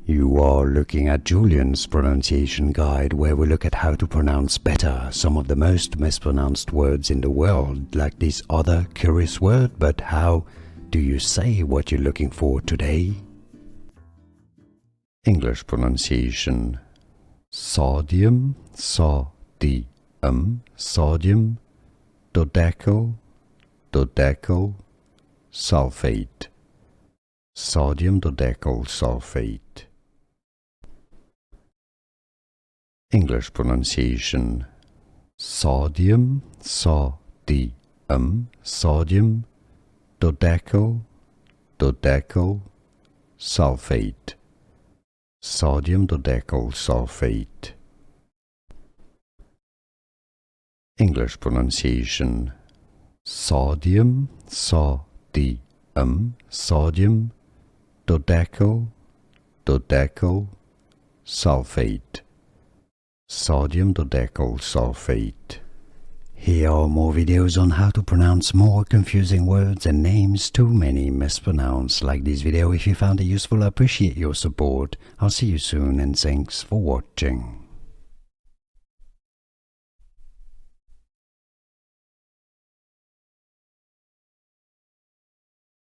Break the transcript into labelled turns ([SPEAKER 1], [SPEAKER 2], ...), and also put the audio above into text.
[SPEAKER 1] You are looking at Julian's pronunciation guide, where we look at how to pronounce better some of the most mispronounced words in the world, like this other curious word. But how do you say what you're looking for today? English pronunciation: sodium, sodium, dodecyl, sulfate, sodium dodecyl sulfate. English pronunciation: sodium, dodecyl, sulfate, sodium dodecyl sulfate. English pronunciation: sodium, dodecyl, sulfate, sodium dodecyl sulfate. Here are more videos on how to pronounce more confusing words and names too many mispronounced. Like this video if you found it useful. I appreciate your support. I'll see you soon and thanks for watching.